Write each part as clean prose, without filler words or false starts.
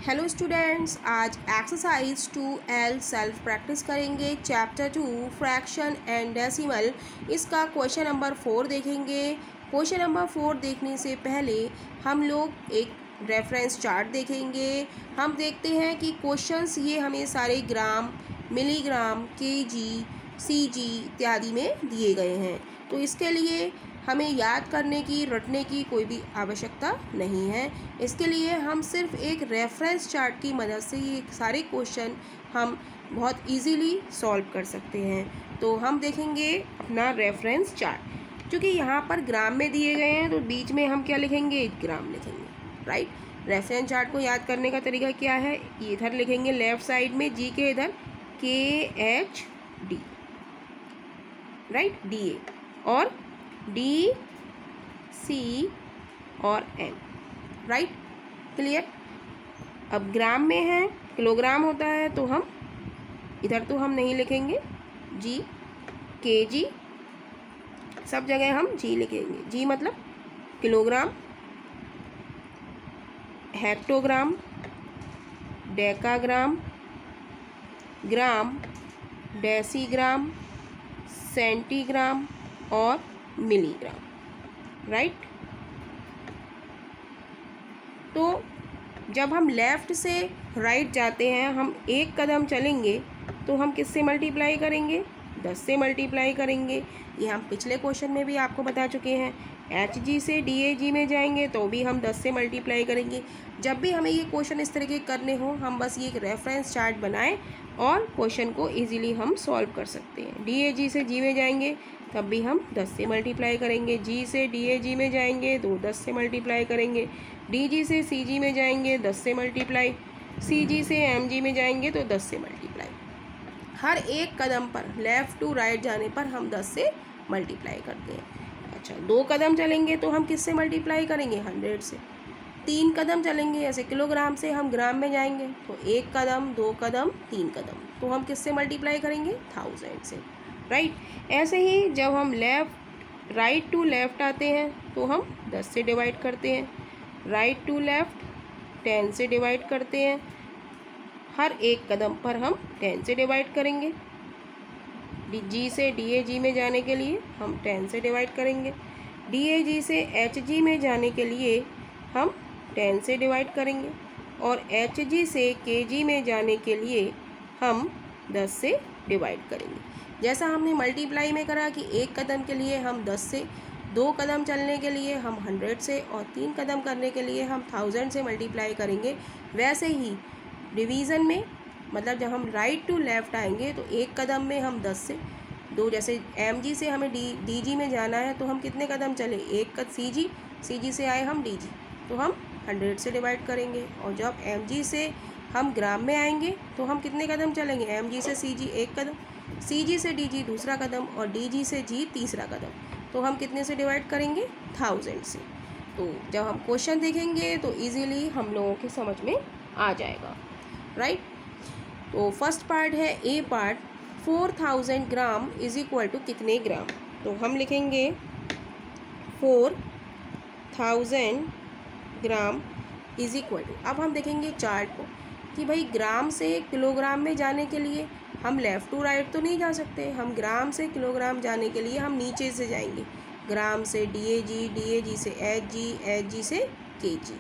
Hello students, आज exercise 2L self practice करेंगे। Chapter 2 fraction and decimal, इसका question number 4 देखेंगे। क्वेश्चन नंबर 4 देखने से पहले हम लोग एक रेफरेंस चार्ट देखेंगे। हम देखते हैं कि क्वेश्चंस ये हमें सारे ग्राम, मिलीग्राम, केजी, सीजी इत्यादि में दिए गए हैं, तो इसके लिए हमें याद करने की, रटने की कोई भी आवश्यकता नहीं है। इसके लिए हम सिर्फ एक रेफरेंस चार्ट की मदद से ये सारे क्वेश्चन हम बहुत इजीली सॉल्व कर सकते हैं। तो हम देखेंगे अपना रेफरेंस चार्ट। क्योंकि यहाँ पर ग्राम में दिए गए हैं तो बीच में हम क्या लिखेंगे, ग्राम लिखेंगे, राइट। रेफरेंस चार्ट को याद करने का तरीका क्या है, इधर लिखेंगे लेफ्ट साइड में जी के इधर KHD, राइट, DA और DC और M, राइट, क्लियर। अब ग्राम में है, किलोग्राम होता है तो हम इधर तो हम नहीं लिखेंगे G, KG, सब जगह हम G लिखेंगे। G मतलब किलोग्राम, हेक्टोग्राम, डेकाग्राम, ग्राम, डेसीग्राम, सेंटीग्राम और मिलीग्राम, राइट। तो जब हम लेफ़्ट से राइट जाते हैं, हम एक कदम चलेंगे तो हम किससे मल्टीप्लाई करेंगे, 10 से मल्टीप्लाई करेंगे। ये हम पिछले क्वेश्चन में भी आपको बता चुके हैं। HG से DAG में जाएंगे तो भी हम 10 से मल्टीप्लाई करेंगे। जब भी हमें ये क्वेश्चन इस तरह के करने हो, हम बस ये एक रेफरेंस चार्ट बनाएं और क्वेश्चन को इजीली हम सॉल्व कर सकते हैं। DAG से G में जाएंगे तब भी हम 10 से मल्टीप्लाई करेंगे। G से DAG में जाएंगे तो 10 से मल्टीप्लाई करेंगे। DG से CG में जाएंगे 10 से मल्टीप्लाई, CG से MG में जाएंगे तो 10 से मल्टीप्लाई। हर एक कदम पर लेफ़्ट टू राइट जाने पर हम 10 से मल्टीप्लाई करते हैं। अच्छा, 2 कदम चलेंगे तो हम किससे मल्टीप्लाई करेंगे, 100 से। 3 कदम चलेंगे, जैसे किलोग्राम से हम ग्राम में जाएंगे तो 1 कदम, 2 कदम, 3 कदम, तो हम किससे मल्टीप्लाई करेंगे, 1000 से, राइट। ऐसे ही जब हम राइट टू लेफ़्ट आते हैं तो हम 10 से डिवाइड करते हैं, राइट टू लेफ़्ट 10 से डिवाइड करते हैं। हर एक कदम पर हम 10 से डिवाइड करेंगे। G से DAG में जाने के लिए हम 10 से डिवाइड करेंगे। DAG से HG में जाने के लिए हम 10 से डिवाइड करेंगे और HG से KG में जाने के लिए हम 10 से डिवाइड करेंगे। जैसा हमने मल्टीप्लाई में करा कि एक कदम के लिए हम 10 से, 2 कदम चलने के लिए हम 100 से और 3 कदम करने के लिए हम 1000 से मल्टीप्लाई करेंगे, वैसे ही डिवीज़न में, मतलब जब हम राइट टू लेफ़्ट आएंगे तो एक कदम में हम 10 से 2, जैसे MG से हमें DG में जाना है तो हम कितने कदम चले, एक कदम, CG से आए हम DG तो हम 100 से डिवाइड करेंगे। और जब MG से हम ग्राम में आएंगे तो हम कितने कदम चलेंगे, MG से CG एक कदम, CG से DG दूसरा कदम और DG से G तीसरा कदम, तो हम कितने से डिवाइड करेंगे, 1000 से। तो जब हम क्वेश्चन देखेंगे तो इजीली हम लोगों के समझ में आ जाएगा, राइट। तो फर्स्ट पार्ट है A part, 4000 gram is equal to कितने ग्राम, तो हम लिखेंगे 4000 ग्राम इज इक्वल टू, अब हम देखेंगे चार्ट को कि भाई ग्राम से किलोग्राम में जाने के लिए हम लेफ़्ट टू राइट तो नहीं जा सकते। हम ग्राम से किलोग्राम जाने के लिए हम नीचे से जाएंगे, ग्राम से DAG, DAG से HG, HG से KG,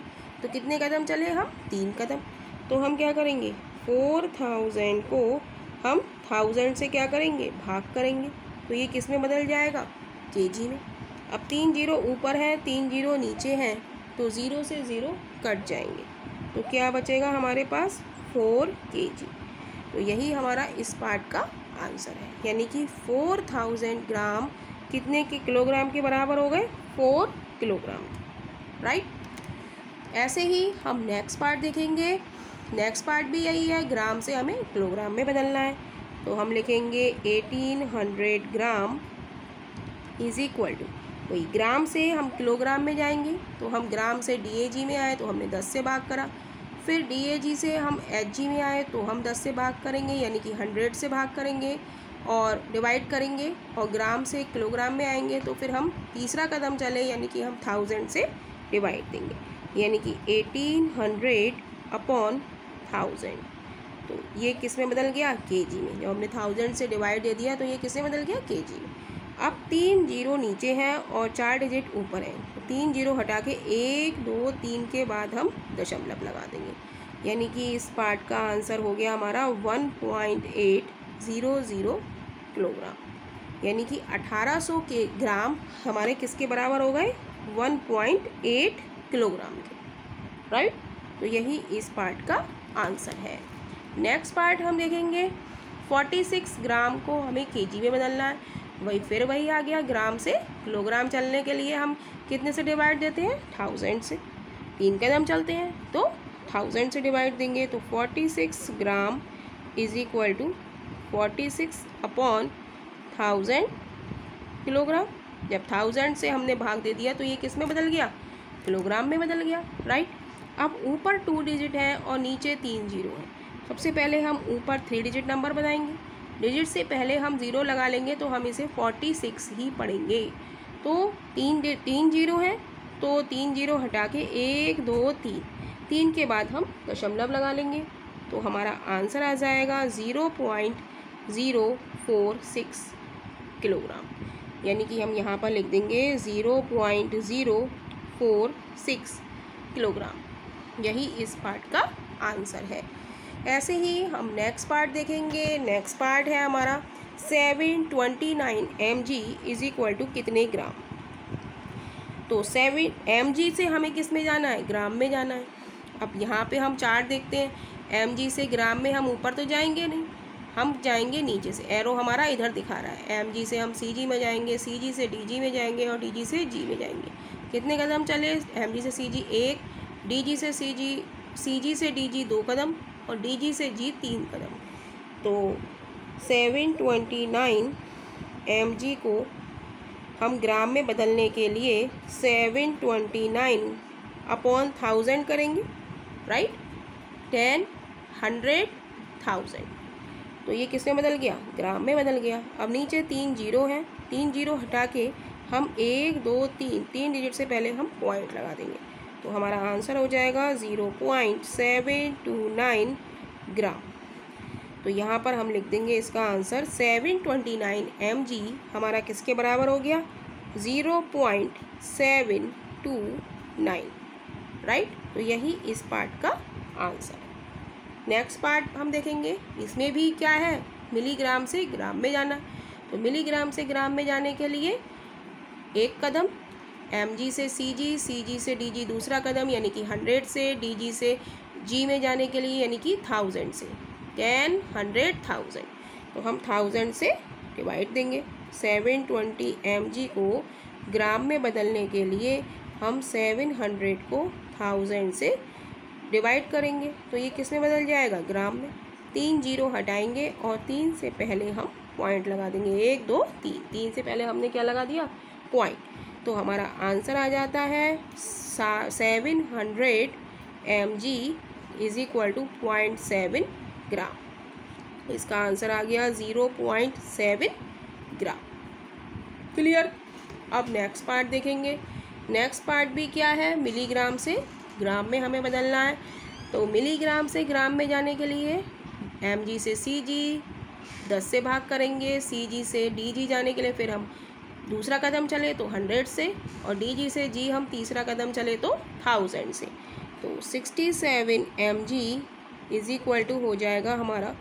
तो कितने कदम चले हम, 3 कदम। तो हम क्या करेंगे, 4000 को हम 1000 से क्या करेंगे, भाग करेंगे, तो ये किस में बदल जाएगा, KG में। अब 3 जीरो ऊपर हैं, 3 जीरो नीचे हैं, तो 0 से 0 कट जाएंगे, तो क्या बचेगा हमारे पास, 4 kg। तो यही हमारा इस पार्ट का आंसर है, यानी कि 4000 ग्राम कितने के किलोग्राम के बराबर हो गए, 4 किलोग्राम, राइट। ऐसे ही हम नेक्स्ट पार्ट देखेंगे। नेक्स्ट पार्ट भी यही है, ग्राम से हमें किलोग्राम में बदलना है, तो हम लिखेंगे 1800 ग्राम इज इक्वल टू, वही ग्राम से हम किलोग्राम में जाएंगे तो हम ग्राम से DAG में आए तो हमने 10 से भाग करा, फिर DAG से हम HG में आए तो हम 10 से भाग करेंगे, यानी कि 100 से भाग करेंगे और डिवाइड करेंगे, और ग्राम से किलोग्राम में आएंगे तो फिर हम तीसरा कदम चले, यानी कि हम 1000 से डिवाइड देंगे, यानी कि 1800 अपॉन 1000। तो ये किस में बदल गया? केजी में। जब हमने 1000 से डिवाइड दे दिया तो ये किस में बदल गया? केजी में। अब 3 जीरो नीचे हैं और 4 डिजिट ऊपर हैं, तो 3 जीरो हटा के 1 2 3 के बाद हम दशमलव लगा देंगे, यानी कि इस पार्ट का आंसर हो गया हमारा 1.800 किलोग्राम, यानी कि 1800 के ग्राम हमारे किसके बराबर हो गए? 1.8 किलोग्राम के, राइट। तो यही इस पार्ट का आंसर है। नेक्स्ट पार्ट हम देखेंगे, 46 ग्राम को हमें केजी में बदलना है। वही आ गया, ग्राम से किलोग्राम चलने के लिए हम कितने से डिवाइड देते हैं? 1000 से। 3 कदम चलते हैं तो 1000 से डिवाइड देंगे, तो 46 gram is equal to 46 upon 1000 kilogram. जब 1000 से हमने भाग दे दिया तो ये किस में बदल गया? किलोग्राम में बदल गया, राइट। अब ऊपर 2 डिजिट है और नीचे 3 जीरो है। सबसे पहले हम ऊपर 3 डिजिट नंबर बनाएंगे। डिजिट से पहले हम ज़ीरो लगा लेंगे तो हम इसे 46 ही पढ़ेंगे। तो 3 जीरो है, तो 3 जीरो हटा के 1 2 3 के बाद हम दशमलव लगा लेंगे, तो हमारा आंसर आ जाएगा 0.046 किलोग्राम, यानी कि हम यहाँ पर लिख देंगे 0.046 किलोग्राम। यही इस पार्ट का आंसर है। ऐसे ही हम नेक्स्ट पार्ट देखेंगे। नेक्स्ट पार्ट है हमारा 729 mg इज इक्वल टू कितने ग्राम। तो 7 mg से हमें किस में जाना है? ग्राम में जाना है। अब यहाँ पे हम चार्ट देखते हैं, mg से ग्राम में हम ऊपर तो जाएंगे नहीं, हम जाएंगे नीचे से। एरो हमारा इधर दिखा रहा है, mg से हम cg में जाएंगे, cg से dg में जाएंगे और dg से g में जाएंगे। कितने कदम चले? mg से cg 1, dg से cg से dg 2 कदम और dg से g 3 कदम। तो 729 mg को हम ग्राम में बदलने के लिए 729 अपॉन 1000 करेंगे, राइट। 10 100 1000, तो ये किस में बदल गया? ग्राम में बदल गया। अब नीचे 3 जीरो हैं, 3 जीरो हटा के हम 1 2 3 डिजिट से पहले हम पॉइंट लगा देंगे, तो हमारा आंसर हो जाएगा 0.729 ग्राम। तो यहाँ पर हम लिख देंगे इसका आंसर 729 mg हमारा किसके बराबर हो गया? 0.729, राइट। तो यही इस पार्ट का आंसर है। नेक्स्ट पार्ट हम देखेंगे, इसमें भी क्या है? मिलीग्राम से ग्राम में जाना। तो मिलीग्राम से ग्राम में जाने के लिए एक कदम, mg से cg, cg से dg दूसरा कदम, यानी कि 100 से, dg से g में जाने के लिए यानी कि 1000 से, 10 100 1000, तो हम 1000 से डिवाइड देंगे। 720 mg को ग्राम में बदलने के लिए हम 700 को 1000 से डिवाइड करेंगे, तो ये किस में बदल जाएगा? ग्राम में। 3 जीरो हटाएंगे और 3 से पहले हम पॉइंट लगा देंगे, 1 2 3 से पहले हमने क्या लगा दिया? पॉइंट। तो हमारा आंसर आ जाता है 700 mg इज इक्वल टू 0.7 ग्राम। इसका आंसर आ गया 0.7 ग्राम। क्लियर। अब नेक्स्ट पार्ट देखेंगे। नेक्स्ट पार्ट भी क्या है? मिलीग्राम से ग्राम में हमें बदलना है। तो मिलीग्राम से ग्राम में जाने के लिए mg से cg 10 से भाग करेंगे, cg से dg जाने के लिए फिर हम दूसरा कदम चले तो 100 से, और dg से g हम तीसरा कदम चले तो 1000 से। तो 67 mg इज इक्वल टू हो जाएगा हमारा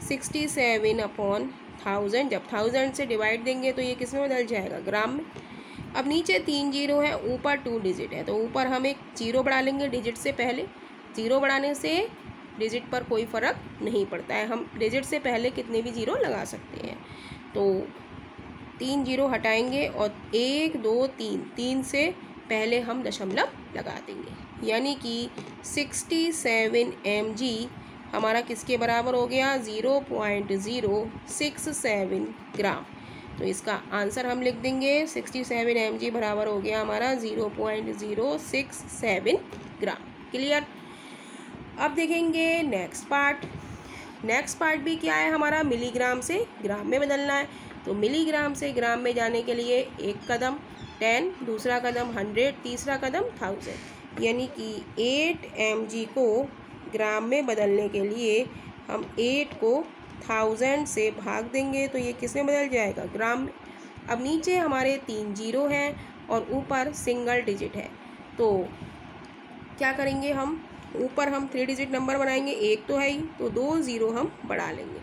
67 अपॉन 1000। जब 1000 से डिवाइड देंगे तो ये किस में बदल जाएगा? ग्राम में। अब नीचे 3 जीरो है, ऊपर 2 डिजिट है, तो ऊपर हम एक जीरो बढ़ा लेंगे डिजिट से पहले। जीरो बढ़ाने से डिजिट पर कोई फ़र्क नहीं पड़ता है, हम डिजिट से पहले कितने भी जीरो लगा सकते हैं। तो 3 जीरो हटाएंगे और 1 2 3 से पहले हम दशमलव लगा देंगे, यानी कि 67 mg हमारा किसके बराबर हो गया? 0.067 ग्राम। तो इसका आंसर हम लिख देंगे 67 mg बराबर हो गया हमारा 0.067 ग्राम। क्लियर। अब देखेंगे नेक्स्ट पार्ट। नेक्स्ट पार्ट भी क्या है हमारा? मिलीग्राम से ग्राम में बदलना है। तो मिलीग्राम से ग्राम में जाने के लिए एक कदम 10, दूसरा कदम 100, तीसरा कदम 1000, यानी कि 8 mg को ग्राम में बदलने के लिए हम 8 को 1000 से भाग देंगे तो ये किस में बदल जाएगा, ग्राम में। अब नीचे हमारे 3 जीरो हैं और ऊपर सिंगल डिजिट है, तो क्या करेंगे हम, ऊपर हम 3 डिजिट नंबर बनाएंगे, 1 तो है ही, तो 2 ज़ीरो हम बढ़ा लेंगे।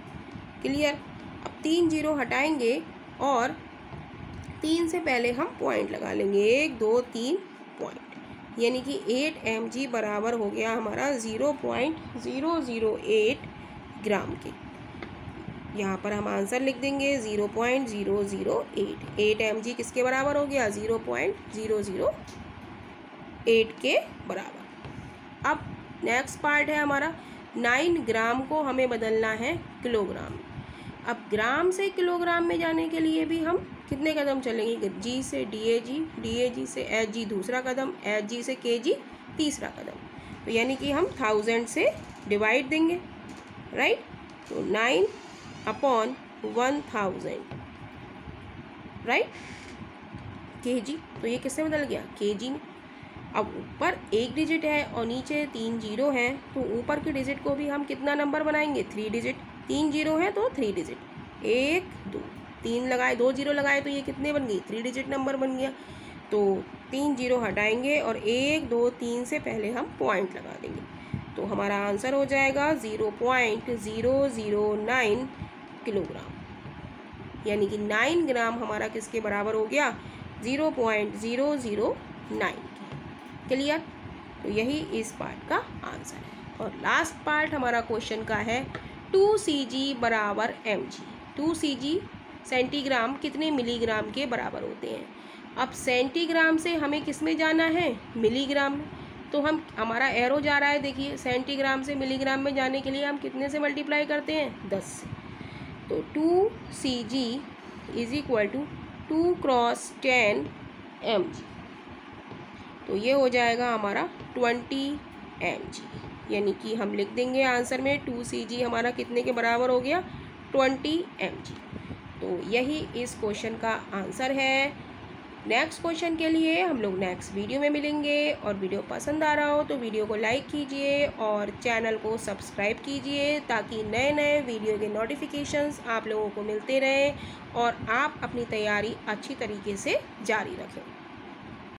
क्लियर। अब 3 जीरो हटाएंगे और 3 से पहले हम पॉइंट लगा लेंगे, 1 2 3 पॉइंट, यानी कि 8 mg बराबर हो गया हमारा 0.008 ग्राम के। यहाँ पर हम आंसर लिख देंगे 0.008। 8 mg किसके बराबर हो गया, 0.008 के बराबर। अब नेक्स्ट पार्ट है हमारा 9 ग्राम को हमें बदलना है किलोग्राम। अब ग्राम से किलोग्राम में जाने के लिए भी हम कितने कदम चलेंगे, जी से DAG, DAG से HG दूसरा कदम, HG से KG तीसरा कदम, तो यानी कि हम 1000 से डिवाइड देंगे, राइट। तो 9/1000, राइट, KG, तो ये किससे बदल गया, KG में। अब ऊपर 1 डिजिट है और नीचे 3 जीरो हैं, तो ऊपर के डिजिट को भी हम कितना नंबर बनाएंगे, 3 डिजिट। 3 जीरो है तो 3 डिजिट, 1 2 3 लगाए, 2 जीरो लगाए तो ये कितने बन गई, 3 डिजिट नंबर बन गया। तो 3 जीरो हटाएंगे और 1 2 3 से पहले हम पॉइंट लगा देंगे, तो हमारा आंसर हो जाएगा 0.009 किलोग्राम, यानी कि 9 ग्राम हमारा किसके बराबर हो गया, 0.009। क्लियर। तो यही इस पार्ट का आंसर है। और लास्ट पार्ट हमारा क्वेश्चन का है 2cg बराबर mg। 2cg सेंटीग्राम कितने मिलीग्राम के बराबर होते हैं। अब सेंटीग्राम से हमें किस में जाना है, मिलीग्राम में, तो हम हमारा एरो जा रहा है, देखिए सेंटीग्राम से मिलीग्राम में जाने के लिए हम कितने से मल्टीप्लाई करते हैं, 10 से। तो 2cg is equal to 2 × 10 mg, तो ये हो जाएगा हमारा 20 mg, यानी कि हम लिख देंगे आंसर में 2cg हमारा कितने के बराबर हो गया, 20 mg। तो यही इस क्वेश्चन का आंसर है। नेक्स्ट क्वेश्चन के लिए हम लोग नेक्स्ट वीडियो में मिलेंगे, और वीडियो पसंद आ रहा हो तो वीडियो को लाइक कीजिए और चैनल को सब्सक्राइब कीजिए, ताकि नए नए वीडियो के नोटिफिकेशंस आप लोगों को मिलते रहें और आप अपनी तैयारी अच्छी तरीके से जारी रखें।